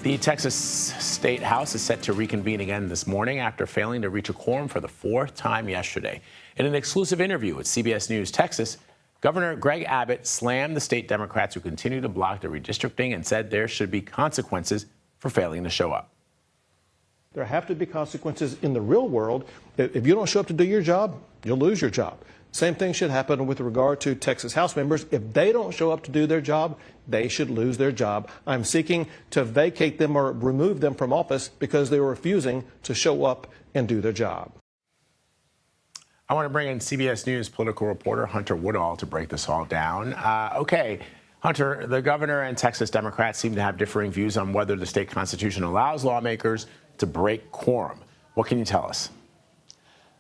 The Texas State House is set to reconvene again this morning after failing to reach a quorum for the fourth time yesterday. In an exclusive interview with CBS News Texas, Governor Greg Abbott slammed the state Democrats who continue to block the redistricting and said there should be consequences for failing to show up. There have to be consequences in the real world. If you don't show up to do your job, you'll lose your job. Same thing should happen with regard to Texas House members. If they don't show up to do their job, they should lose their job. I'm seeking to vacate them or remove them from office because they were refusing to show up and do their job. I want to bring in CBS News political reporter Hunter Woodall to break this all down. Okay, Hunter, the governor and Texas Democrats seem to have differing views on whether the state constitution allows lawmakers to break quorum. What can you tell us?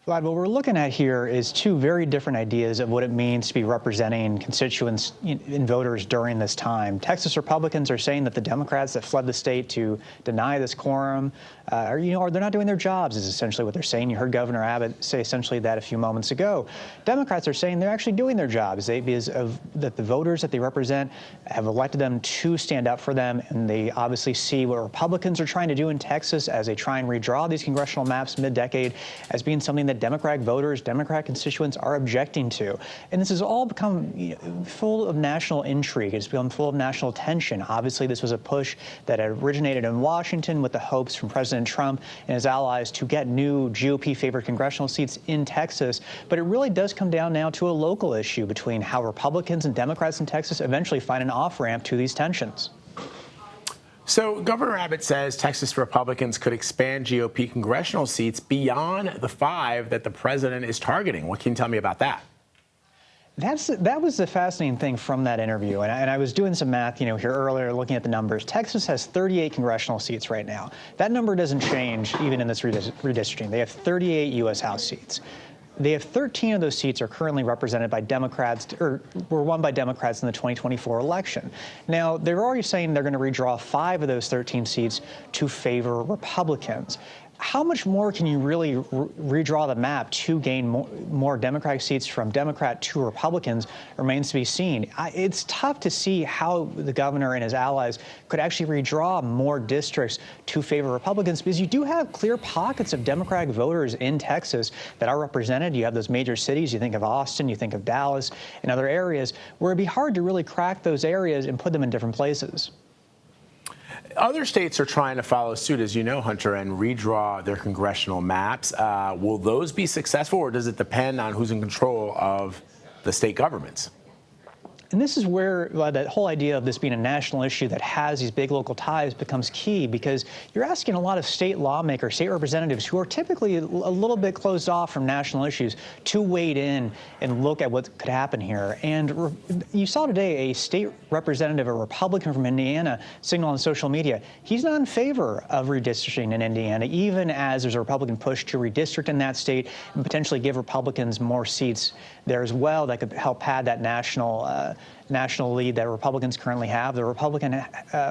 Vlad, what we're looking at here is two very different ideas of what it means to be representing constituents and voters during this time. Texas Republicans are saying that the Democrats that fled the state to deny this quorum are they're not doing their jobs, is essentially what they're saying. You heard Governor Abbott say essentially that a few moments ago. Democrats are saying they're actually doing their jobs. That the voters that they represent have elected them to stand up for them, and they obviously see what Republicans are trying to do in Texas as they try and redraw these congressional maps mid-decade as being something that Democratic voters, Democratic constituents are objecting to. And this has all become full of national intrigue. It's become full of national tension. Obviously, this was a push that originated in Washington with the hopes from President Trump and his allies to get new GOP-favored congressional seats in Texas. But it really does come down now to a local issue between how Republicans and Democrats in Texas eventually find an off-ramp to these tensions. So Governor Abbott says Texas Republicans could expand GOP congressional seats beyond the 5 that the president is targeting. What can you tell me about that? That was the fascinating thing from that interview. And I was doing some math, here earlier, looking at the numbers. Texas has 38 congressional seats right now. That number doesn't change even in this redistricting. They have 38 U.S. House seats. They have 13 of those seats are currently represented by Democrats, or were won by Democrats in the 2024 election. Now, they're already saying they're going to redraw 5 of those 13 seats to favor Republicans. How much more can you really redraw the map to gain more Democratic seats from Democrat to Republicans remains to be seen. It's tough to see how the governor and his allies could actually redraw more districts to favor Republicans, because you do have clear pockets of Democratic voters in Texas that are represented. You have those major cities. You think of Austin, you think of Dallas and other areas where it'd be hard to really crack those areas and put them in different places. Other states are trying to follow suit, as you know, Hunter, and redraw their congressional maps. Will those be successful, or does it depend on who's in control of the state governments? And this is where that whole idea of this being a national issue that has these big local ties becomes key, because you're asking a lot of state lawmakers, state representatives who are typically a little bit closed off from national issues to wade in and look at what could happen here. And you saw today a state representative, a Republican from Indiana, signal on social media he's not in favor of redistricting in Indiana, even as there's a Republican push to redistrict in that state and potentially give Republicans more seats there as well that could help pad that national lead that Republicans currently have. The Republican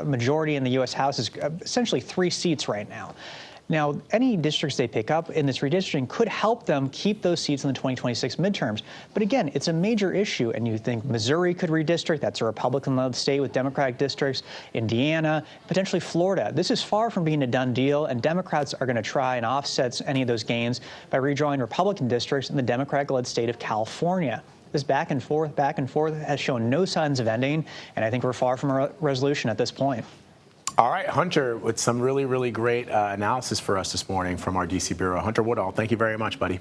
majority in the U.S. House is essentially 3 seats right now. Now, any districts they pick up in this redistricting could help them keep those seats in the 2026 midterms. But again, it's a major issue, and you think Missouri could redistrict. That's a Republican-led state with Democratic districts. Indiana, potentially Florida. This is far from being a done deal, and Democrats are going to try and offset any of those gains by redrawing Republican districts in the Democratic-led state of California. This back and forth has shown no signs of ending, and I think we're far from a resolution at this point. All right, Hunter, with some really, really great analysis for us this morning from our D.C. Bureau. Hunter Woodall, thank you very much, buddy.